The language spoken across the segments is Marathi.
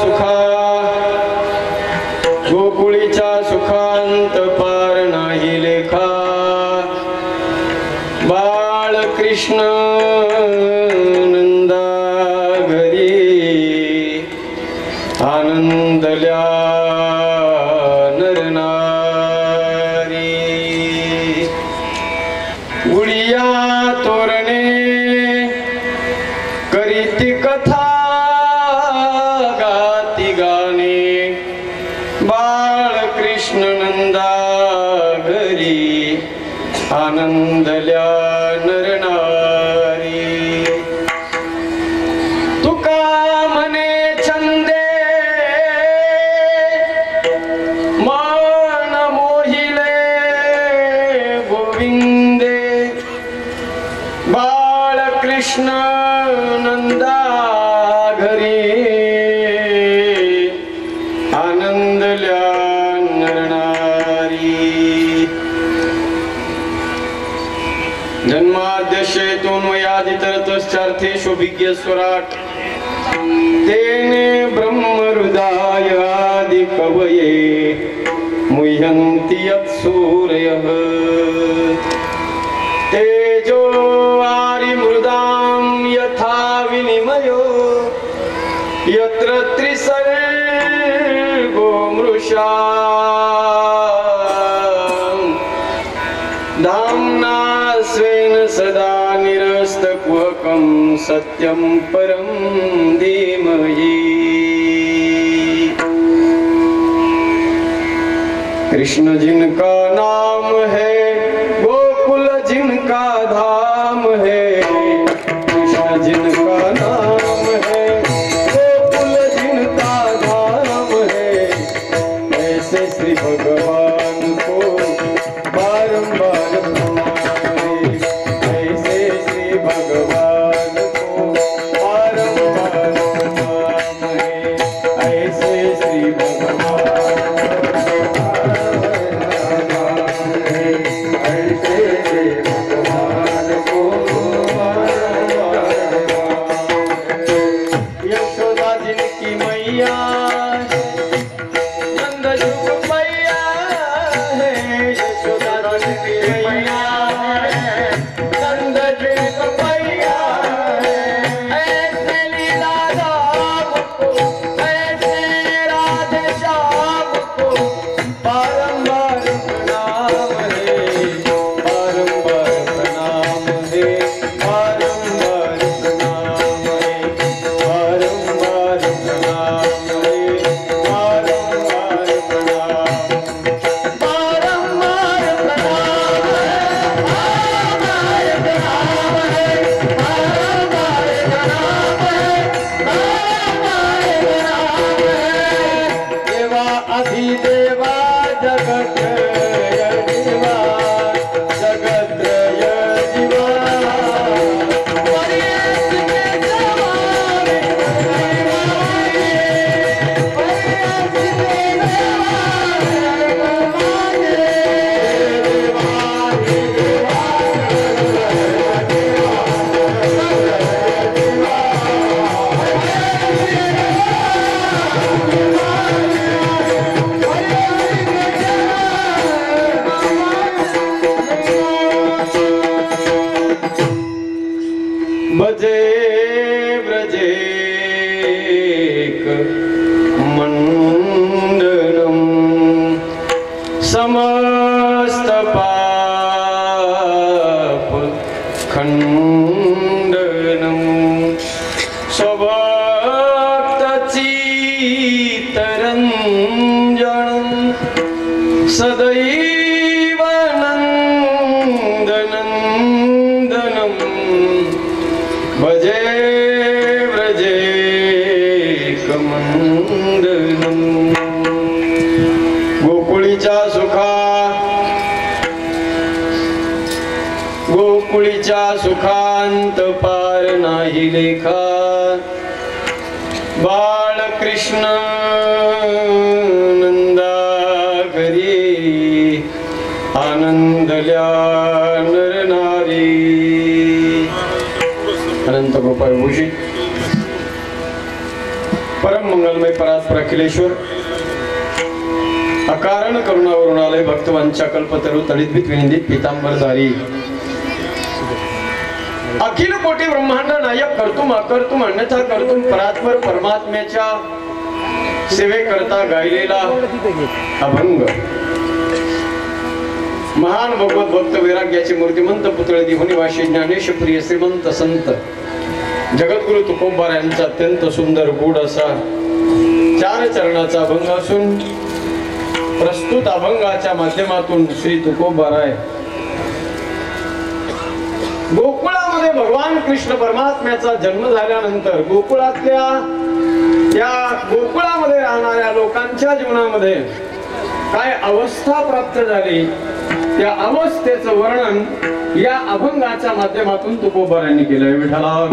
सुखा गोकुळीच्या सुखांत पार नाही लेखा बाळ कृष्ण नंदा घरी आनंदल्या नरनारी गुडिया तोरणे करीती कथा गाती गाणे बाळ कृष्ण नंदा घरी आनंदल्या नरनारी तुका मने छंदे मन मोहिले गोविंदे बाळ कृष्ण नंदा घरी आनंदल्या नरनारी जन्माद्यशेतून वयादितरतश्चार्थेषु स्वराट तेने ब्रह्महृदाय आदि कवये मुह्यन्ति यत्सूरयः तेजो वारिमृदां यथा विनिमयो यत्र त्रिसर्गो मृषा धाम्ना स्वेन सदा निरस्तकुहकं सत्यं परं धीमहि कृष्ण जिनका नाम है गोकुल जिनका धाम है कृष्ण जिनका नाम है गोकुल जिनका धाम है ऐसे श्री भगवान को बारंबार ऐसे श्री भगवान को बारंबार ऐसे श्री भगवान यशोदा जिनकी मैया नंद जुग मैया है यशोदा जिनकी मैया नंद जुग मैया ऐसे लीला राम को ऐसे राधे श्याम को बारंबार प्रणाम है बारंबार प्रणाम है बारंबार प्रणाम है बारंबार प्रणाम है बारंबार प्रणाम बारंबार प्रणाम है बारंबार प्रणाम है देवा अधिदेवा जगत जीवा जगत जीवा भजे व्रजेक मंडलम समस्त पाप खंडनम स्वभक्त चित्तरंजन सदैव नंदनंदनम भजे व्रजेकमंडलम गोकुळीच्या सुखा गोकुळीच्या सुखांत पार नाही लेखा बाळ कृष्ण नंदा घरी आनंदल्या नरनारी अनंत गोपाळ भूषित परम मंगलमय परात्पर अखिलेश्वर अकारण करुणावरुणालय भक्तवांच्या कल्पतरू तळितभीत विनिंदित पीतांबरधारी अखिल कोटी ब्रह्मांड नायक कर्तुम अकर्तुम अन्यथा कर्तुम परात्पर परमात्म्याच्या सेवेकरता गायलेला अभंग महान भगवत भक्त वैराग्याचे मूर्तिमंत पुतळे दिहुनिवासी ज्ञानेश प्रिय श्रीमंत संत जगद्गुरु तुकोबार यांचा अत्यंत सुंदर गूढ असा 4 चरणाचा अभंग असून प्रस्तुत अभंगाच्या माध्यमातून श्री तुकोबाराय गोकुळामध्ये भगवान कृष्ण परमात्म्याचा जन्म झाल्यानंतर गोकुळातल्या या गोकुळामध्ये राहणाऱ्या लोकांच्या जीवनामध्ये काय अवस्था प्राप्त झाली त्या अवस्थेचं वर्णन या अभंगाच्या माध्यमातून तुकोबार यांनी केलंय. विठ्ठला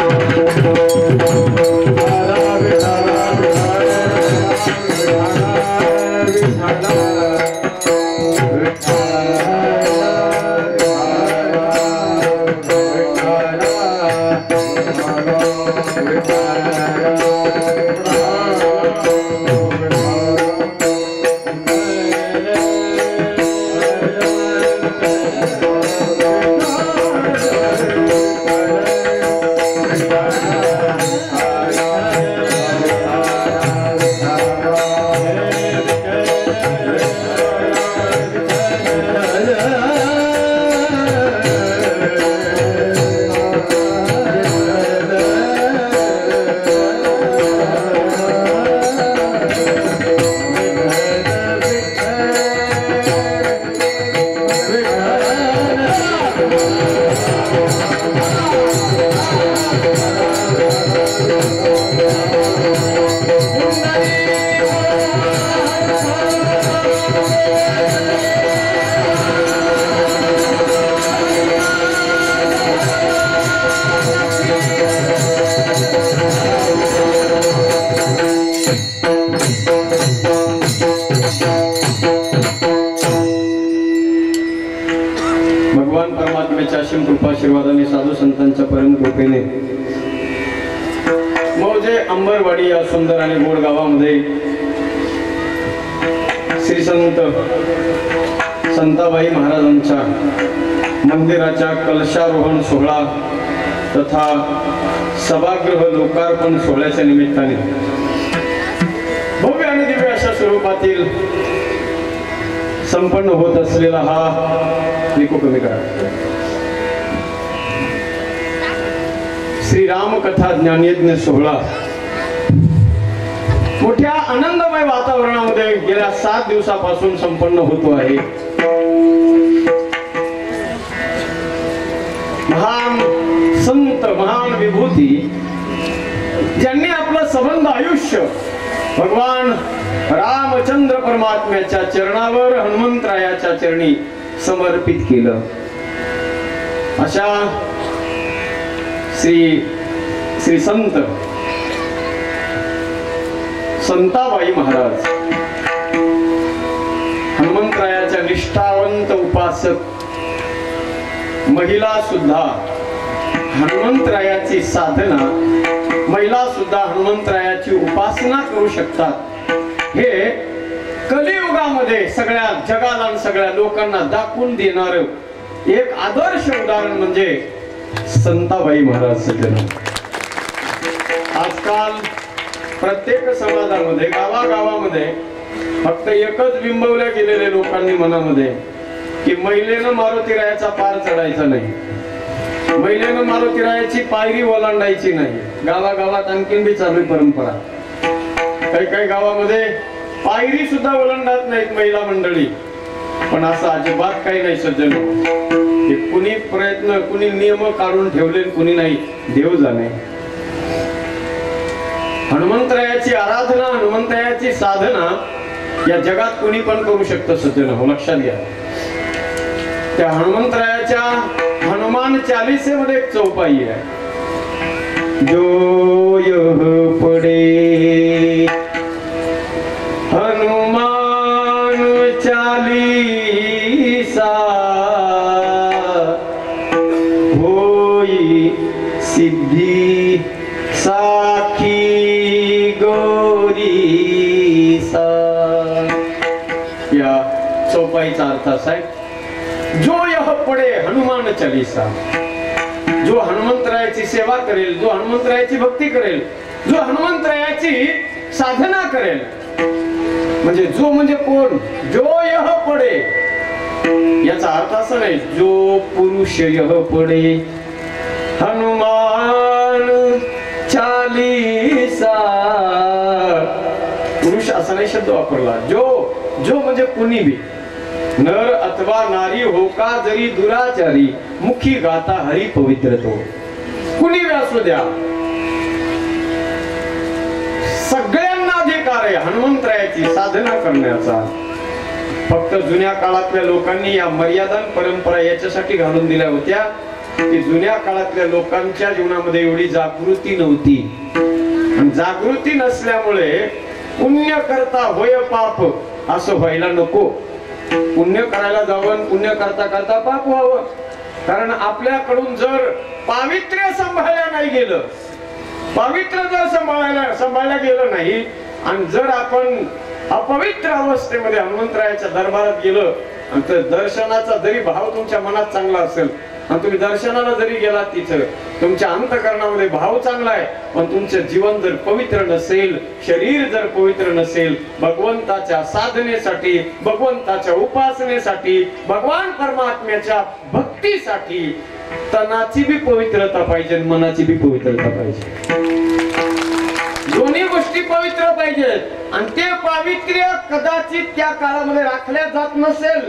आशीर्वादाने साधू संतांच्या परम कृपेने मौजे अंबरवाडी या सुंदर आणि गोड गावामध्ये श्री संत संताबाई महाराजांच्या मंदिराच्या कलशारोहण सोहळा तथा सभागृह लोकार्पण सोहळ्याच्या निमित्ताने भव्य आणि दिव्य अशा स्वरूपातील संपन्न होत असलेला हा निको कमी करा श्री राम कथा ज्ञानयज्ञ सोहळा मोठ्या आनंदमय वातावरणामध्ये गेल्या 7 दिवसापासून संपन्न होतो आहे. महान संत महान विभूती ज्यांनी आपलं संबंध आयुष्य भगवान रामचंद्र परमात्म्याच्या चरणावर हनुमंतरायाच्या चरणी समर्पित केलं अशा श्री संत संताबाई महाराज हनुमंतरायाच्या निष्ठावंत उपासक महिला सुद्धा हनुमंतरायाची साधना महिला सुद्धा हनुमंतरायाची उपासना करू शकतात हे कलियुगामध्ये सगळ्या जगाला आणि सगळ्या लोकांना दाखवून देणार एक आदर्श उदाहरण म्हणजे संताबाई महाराज सज्जन. आजकाल प्रत्येक समाजामध्ये गावागावामध्ये फक्त एकच बिंबवल्या गेलेले लोकांनी मनामध्ये की महिलेनं मारुतीरायाचा पार चढायचा नाही, महिलेनं मारुतीरायाची पायरी ओलांडायची नाही. गावागावात आणखीन बी चालू परंपरा. काही काही गावामध्ये पायरी सुद्धा ओलांडत नाहीत महिला मंडळी. पण असं अजिबात काही नाही सज्जन. कुणी प्रयत्न कुणी नियम काढून ठेवले कुणी नाही, देव जाणे. हनुमंतरायाची आराधना हनुमंतरायाची साधना या जगात कुणी पण करू शकतं सज्जन हो, लक्षात घ्या. त्या हनुमंतरायाच्या हनुमान चालीसेमध्ये एक चौपाई आहे. जो यह पडे हनुमान चालीसा होई सिद्धि साखी गो चौपाईचा अर्थ असा आहे, जो यह पडे हनुमान चालीसा, जो हनुमंतरायाची सेवा करेल, जो हनुमंतरायाची भक्ती करेल, जो हनुमंतरायाची साधना करेल, म्हणजे जो म्हणजे कोण, जो यह पडे, याचा अर्थ असा नाही जो पुरुष यह पडे हनुमान चालीसा, पुरुष असा नाही शब्द वापरला, जो म्हणजे कुणी बी, नर अथवा नारी हो का जरी दुराचारी, मुखी गाता हरी पवित्र तो, कुणी बी असू द्या, सगळ्यांना अधिकार आहे हनुमंतरायाची साधना करण्याचा. फक्त जुन्या काळातल्या लोकांनी या मर्यादा परंपरा याच्यासाठी घालून दिल्या होत्या की जुन्या काळातल्या लोकांच्या जीवनामध्ये एवढी जागृती नव्हती, आणि जागृती नसल्यामुळे पुण्य करता होय पाप असं व्हायला नको. पुण्य करायला जावं, पुण्य करता करता पाप व्हावं. कारण आपल्याकडून जर पावित्र्य सांभाळल्या नाही गेलं, पवित्र जर सांभाळल्या गेलं नाही, आणि जर आपण अपवित्र अवस्थेमध्ये हनुमंतरायाच्या दरबारात गेलं, आणि तर दर्शनाचा जरी भाव तुमच्या मनात चांगला असेल, आणि तुम्ही दर्शनाला जरी गेलात, तिथं तुमच्या अंतःकरणामध्ये भाव चांगला आहे, पण तुमचं जीवन जर पवित्र नसेल, शरीर जर पवित्र नसेल, भगवंताच्या साधनेसाठी, भगवंताच्या उपासनेसाठी, भगवान परमात्म्याच्या भक्तीसाठी तनाची बी पवित्रता पाहिजे, मनाची बी पवित्रता पाहिजे. दोन्ही गोष्टी पवित्र पाहिजेत, आणि ते पावित्र्य कदाचित त्या काळामध्ये राखल्या जात नसेल,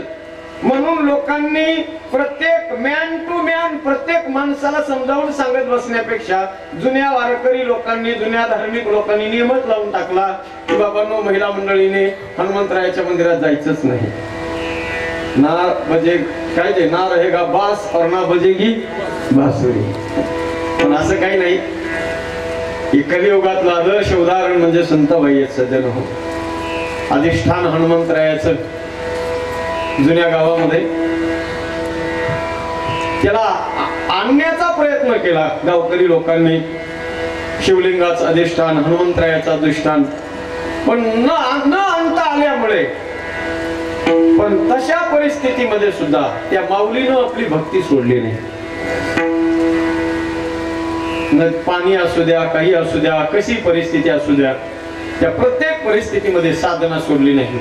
म्हणून लोकांनी प्रत्येक मॅन टू मॅन प्रत्येक माणसाला समजावून सांगत बसण्यापेक्षा जुन्या वारकरी लोकांनी, जुन्या धार्मिक लोकांनी नियमच लावून टाकला की बाबांनो, महिला मंडळीने हनुमंतरायाच्या मंदिरात जायचंच नाही. ना बजे काय ते ना रहेगा बास और ना बजेगी बासुरी. पण असं काही नाही. कलियुगातलं आदर्श उदाहरण म्हणजे संतबाई आहेत सज्जन हो. अधिष्ठान हनुमंतरायाचं जुन्या गावामध्ये त्याला आणण्याचा प्रयत्न केला गावकरी लोकांनी. शिवलिंगाचं अधिष्ठान, हनुमंतरायाचं अधिष्ठान, पण न आणता आल्यामुळे, पण तशा परिस्थितीमध्ये सुद्धा त्या माऊलीनं आपली भक्ती सोडली नाही. पाणी असू द्या, काही असू द्या, कशी परिस्थिती असू द्या, त्या प्रत्येक परिस्थितीमध्ये साधना सोडली नाही.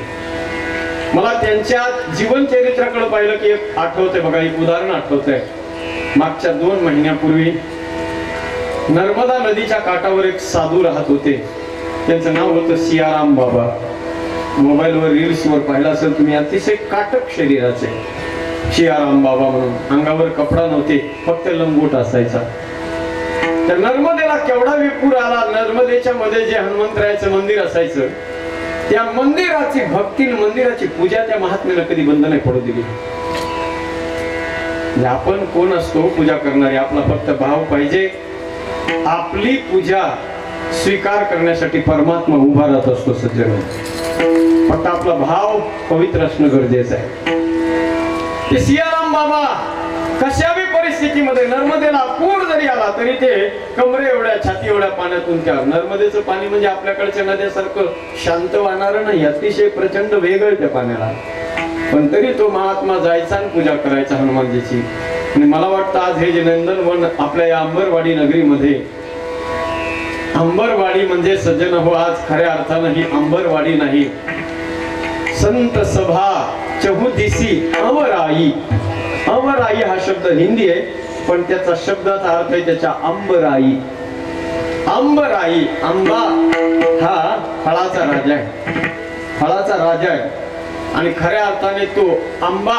मला त्यांच्या जीवन चरित्राकडे पाहिलं की एक आठवतंय बघा, एक उदाहरण आठवतंय. मागच्या 2 महिन्यापूर्वी नर्मदा नदीच्या काठावर एक साधू राहत होते. त्यांचं नाव होतं सियाराम बाबा. मोबाईलवर रील्सवर पाहिलं असेल तुम्ही. अतिशय काटक शरीराचे सियाराम बाबा म्हणून. अंगावर कपडा नव्हते, फक्त लंगोट असायचा. त्या नर्मदेला केवढा विपूर आला. नर्मदेच्या मध्ये जे हनुमंतरायाचं मंदिर असायचं, त्या मंदिराची भक्ती, मंदिराची पूजा त्या महात्म्याला कधी बंद नाही पडू दिली. आपण कोण असतो पूजा करणारे, आपला फक्त भाव पाहिजे. आपली पूजा स्वीकार करण्यासाठी परमात्मा उभा राहत असतो सज्जन. फक्त आपला भाव पवित्र असणं गरजेचं आहे. ते सियाराम बाबा कशा बी परिस्थितीमध्ये, नर्मदेला पूर जरी आला तरी ते कमरे एवढ्या, छाती एवढ्या पाण्यातून, त्या नर्मदेचं पाणी म्हणजे आपल्याकडच्या नद्यासारखं शांत वाहणारं नाही, अतिशय प्रचंड वेग आहे त्या पाण्याला. पण तरी तो महात्मा जायचा आणि पूजा करायचा हनुमानजीची. आणि मला वाटतं आज हे जे नंदनवन आपल्या या अंबरवाडी नगरीमध्ये, अंबरवाडी म्हणजे सज्जन हो, आज खऱ्या अर्थानं ही अंबरवाडी नाही, संत सभा चहुदिसी अवराई. अवराई हा शब्द हिंदी आहे, पण त्याचा शब्दाचा अर्थ आहे त्याच्या अंबराई. अंबराई, आंबा हा फळाचा राजा आहे, फळाचा राजा आहे. आणि खऱ्या अर्थाने तो आंबा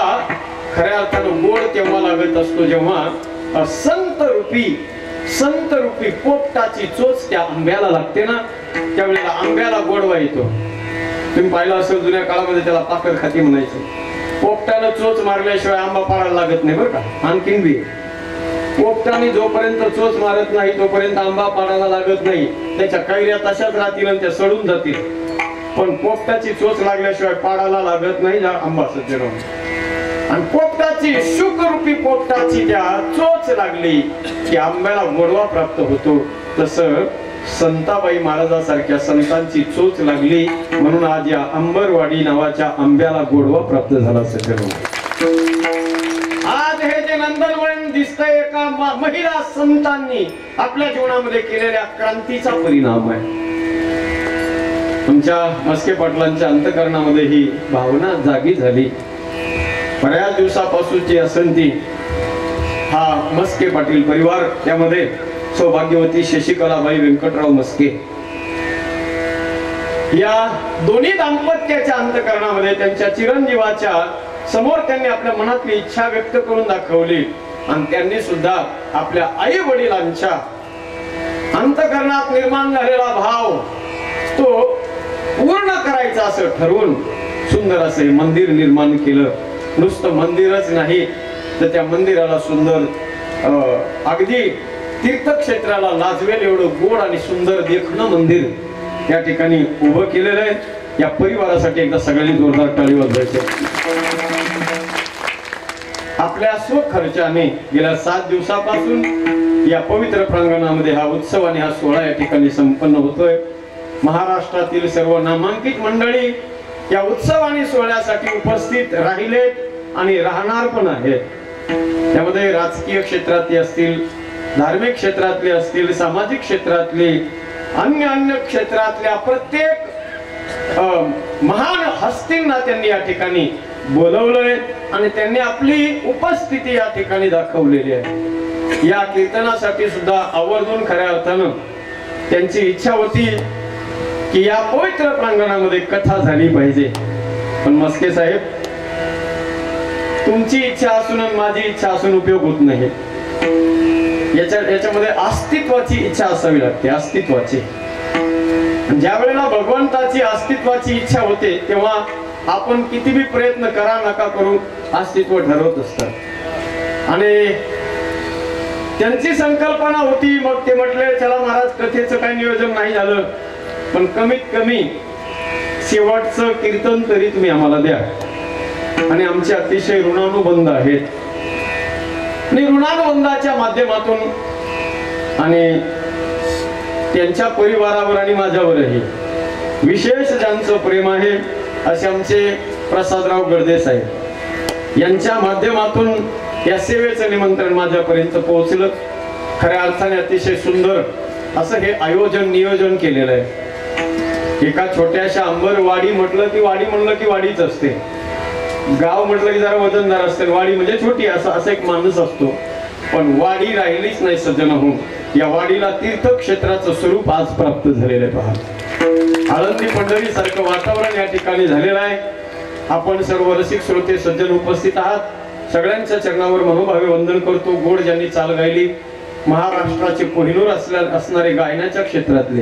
खऱ्या अर्थानं गोड तेव्हा लागत असतो जेव्हा संत रूपी पोपटाची चोच त्या आंब्याला लागते ना, त्यावेळेला आंब्याला गोडवा येतो. तुम्ही पाहिलं असेल जुन्या काळामध्ये त्याला पाकर खाती म्हणायचं. पोपटानं चोच मारल्याशिवाय आंबा पाडायला लागत नाही बरं का. आणखीन बी पोपटाने जोपर्यंत चोच मारत नाही तोपर्यंत आंबा पाडायला लागत नाही. त्याच्या कैऱ्या तशाच राहतील आणि त्या सडून जातील. पण पोपटाची चोच लागल्याशिवाय पाडायला लागत नाही आंबा सज्जन. आणि पोपटाची, शुकरूपी पोपटाची त्या चोच लागली की आंब्याला गोडवा प्राप्त होतो. तसं संताबाई महाराजांसारख्या संतांची चोच लागली म्हणून आज या अंबरवाडी नावाच्या आंब्याला गोडवा प्राप्त झाला सज्जनो. आज हे जे नंदनवन दिसतंय एका महिला संतांनी आपल्या जीवनामध्ये केलेल्या क्रांतीचा परिणाम आहे. तुमच्या मस्के पाटलांच्या अंतःकरणामध्ये ही भावना जागी झाली. बऱ्याच दिवसापासूनची असंती हा मस्के पाटील परिवार, त्यामध्ये सौभाग्यवती शशिकलाबाई व्यंकटराव मस्के या दोन्ही दाम्पत्याच्या अंतःकरणामध्ये त्यांच्या चिरंजीवाच्या समोर त्यांनी आपल्या मनातली इच्छा व्यक्त करून दाखवली आणि त्यांनी सुद्धा आपल्या आई वडिलांच्या अंतःकरणात निर्माण झालेला भाव तो पूर्ण करायचा असं ठरवून सुंदर असे मंदिर निर्माण केलं. नुसतं मंदिरच नाही तर त्या मंदिराला सुंदर अगदी तीर्थक्षेत्राला लाजवेल एवढं गोड आणि सुंदर देखणं मंदिर या ठिकाणी उभं केलेलं आहे. या परिवारासाठी एकदा सगळ्यांनी जोरदार टाळी वाजवायची. आपल्या स्वखर्चाने गेल्या 7 दिवसापासून या पवित्र प्रांगणामध्ये हा उत्सव आणि हा सोहळा या ठिकाणी संपन्न होतोय. महाराष्ट्रातील सर्व नामांकित मंडळी या उत्सव आणि सोहळ्यासाठी उपस्थित राहिलेत आणि राहणार पण आहेत. त्यामध्ये राजकीय क्षेत्रातले असतील, धार्मिक क्षेत्रातले असतील, सामाजिक क्षेत्रातले, अन्य क्षेत्रातल्या प्रत्येक महान हस्तींना त्यांनी या ठिकाणी बोलवलंय आणि त्यांनी आपली उपस्थिती या ठिकाणी दाखवलेली आहे. या कीर्तनासाठी सुद्धा आवर्जून खऱ्या अर्थानं त्यांची इच्छा होती की या पवित्र प्रांगणामध्ये कथा झाली पाहिजे. पण मस्के साहेब, तुमची इच्छा असून माझी इच्छा असून उपयोग होत नाही. याच्यामध्ये अस्तित्वाची इच्छा असावी लागते, अस्तित्वाची. ज्या वेळेला भगवंताची अस्तित्वाची इच्छा होते तेव्हा आपण कितीही प्रयत्न करा नका करू, अस्तित्व ठरवत असतात. आणि त्यांची संकल्पना होती. मग ते म्हटले चला महाराज, कथेचं काही नियोजन नाही झालं पण कमीत कमी शेवटचं कीर्तन तरी तुम्ही आम्हाला द्या. आणि आमचे अतिशय ऋणानुबंध आहेत आणि ऋणानुबंधाच्या माध्यमातून आणि त्यांच्या परिवारावर आणि माझ्यावरही विशेष ज्यांचं प्रेम आहे असे आमचे प्रसादराव गडदे साहेब यांच्या माध्यमातून या सेवेचं निमंत्रण माझ्यापर्यंत पोहोचलं. खऱ्या अर्थाने अतिशय सुंदर असं हे आयोजन नियोजन केलेलं आहे. एका छोट्याशा अंबरवाडी म्हटलं की वाडी म्हणलं की वाडीच असते. गाव म्हटलं की जरा वजनदार असते. वाडी म्हणजे छोटी असं एक माणूस असतो. पण वाडी राहिलीच नाही सज्जन. या वाडीला तीर्थक्षेत्राचं स्वरूप आज प्राप्त झालेलं आहे. पहा, आळंदी पंढरी सारखं वातावरण या ठिकाणी झालेलं आहे. आपण सर्व रसिक श्रोते सज्जन उपस्थित आहात. सगळ्यांच्या चरणावर मनोभावे वंदन करतो. गोड ज्यांनी चाल गायली, महाराष्ट्राचे कोहिनूर असणारे गायनाच्या क्षेत्रातले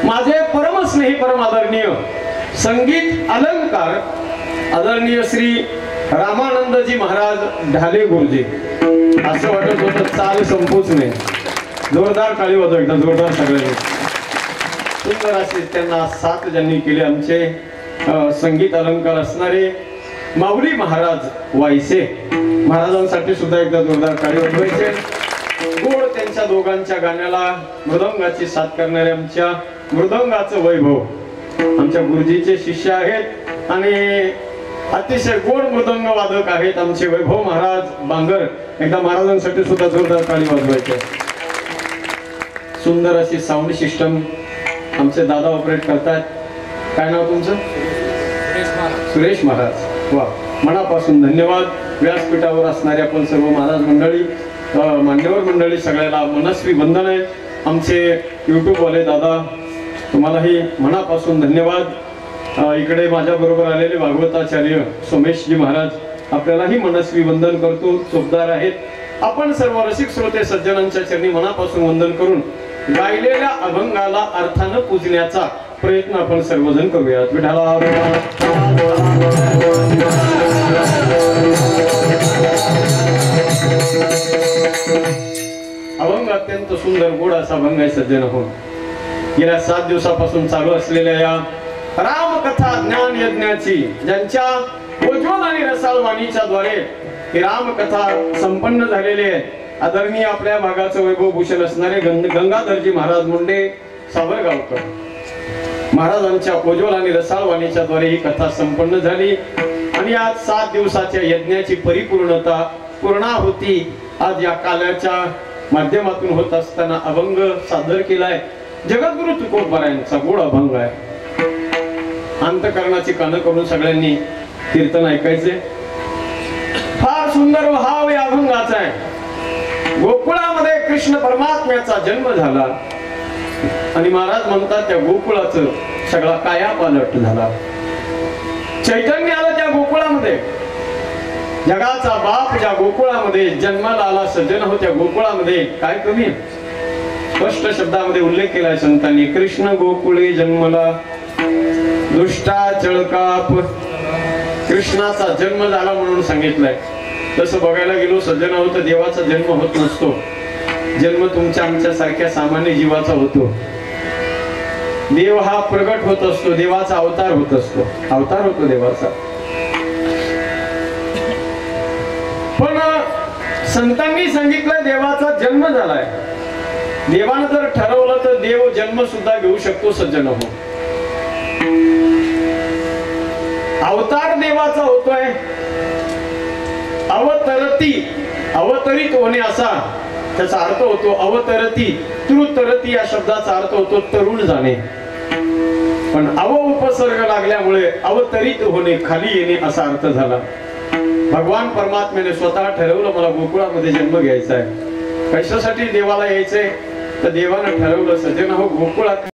माझे परमस्नेही परम आदरणीय संगीत अलंकार आदरणीय श्री रामानंदजी महाराज ढाले गुरुजी. असं वाटत होतं चाल संपूच नाही. जोरदार टाळी वाजवा एकदा, जोरदार सगळ्यांनी. सुंदर असे त्यांना साथ ज्यांनी केले आमचे संगीत अलंकार असणारे माऊली महाराज वायसे महाराजांसाठी सुद्धा एकदा जोरदार टाळी वाजवायचे. गोड त्यांच्या दोघांच्या गाण्याला मृदंगाची साथ करणारे आमच्या मृदंगाचं वैभव आमच्या गुरुजीचे शिष्य आहेत आणि अतिशय गोड मृदंग वादक आहेत आमचे वैभव महाराज बांगर. एकदा महाराजांसाठी सुद्धा जोरदार टाळी वाजवायचे. सुंदर अशी साऊंड सिस्टम आमचे दादा ऑपरेट करतात. काय नाव तुमचं? सुरेश महाराज. वा, मनापासून धन्यवाद. व्यासपीठावर असणारे आपण सर्व महाराज मंडळी, मान्यवर मंडळी, सगळ्याला मनस्वी वंदन आहे. आमचे युट्यूब वाले दादा, तुम्हालाही मनापासून धन्यवाद. इकडे माझ्या बरोबर आलेले भागवताचार्य सोमेशजी महाराज, आपल्यालाही मनस्वी वंदन करतो. चोपदार आहेत. आपण सर्व रसिक श्रोते सज्जनांच्या चरणी मनापासून वंदन करून गायलेल्या अभंगाला अर्थानं पूजण्याचा प्रयत्न आपण सर्वजण करूयात. विठाला अभंग अत्यंत सुंदर गोड असा अभंग आहे सज्जन हो. गेल्या 7 दिवसापासून चालू असलेल्या या रामकथा ज्ञान यज्ञाची, ज्यांच्या उज्ज्वल आणि रसाळ वाणीच्या द्वारे ही रामकथा संपन्न झालेली आहे, आदरणीय आपल्या भागाचं वैभव भूषण असणारे गंगाधरजी महाराज मुंडे सावरगावकर महाराजांच्या उज्ज्वल आणि रसाळ वाणीच्या द्वारे ही कथा संपन्न झाली आणि आज 7 दिवसाच्या यज्ञाची परिपूर्णता पूर्णाहुती आज या काल्याच्या माध्यमातून होत असताना अभंग सादर केलाय. जगद्गुरु तुकोबारायांचा गोड अभंग आहे. अंतकरणाची कानं करून सगळ्यांनी कीर्तन ऐकायचे. फार सुंदर भाव या अभंगाचा आहे. गोकुळामध्ये कृष्ण परमात्म्याचा जन्म झाला आणि महाराज म्हणतात त्या गोकुळाचं सगळा कायापालट झाला. चैतन्य आलं त्या गोकुळामध्ये. जगाचा बाप ज्या गोकुळामध्ये जन्माला आला सज्जन हो त्या गोकुळामध्ये काय कमी. स्पष्ट शब्दामध्ये उल्लेख केलाय संतांनी. कृष्ण गोकुळे जन्मला दुष्टा चळकाप. कृष्णाचा जन्म झाला म्हणून सांगितलंय. तसं बघायला गेलो सज्जन हो तर देवाचा जन्म होत नसतो. जन्म तुमच्या आमच्या सारख्या सामान्य जीवाचा होतो. देव हा प्रगट होत असतो. देवाचा अवतार होत असतो. अवतार होतो देवाचा. पण संतांनी सांगितलं देवाचा जन्म झालाय. देवानं जर ठरवलं तर देव जन्म सुद्धा घेऊ शकतो सज्जन हो. अवतार देवाचा होतोय. अवतरती अवतरित होणे असा त्याचा अर्थ होतो. अवतरती तृतरती या शब्दाचा अर्थ होतो तरुण जाणे. पण अव उपसर्ग लागल्यामुळे अवतरित होणे खाली येणे असा अर्थ झाला. भगवान परमात्म्याने स्वतः ठरवलं मला गोकुळामध्ये जन्म घ्यायचा आहे. कशासाठी देवाला यायचंय तर देवानं ठरवलं सज्जन हो गोकुळात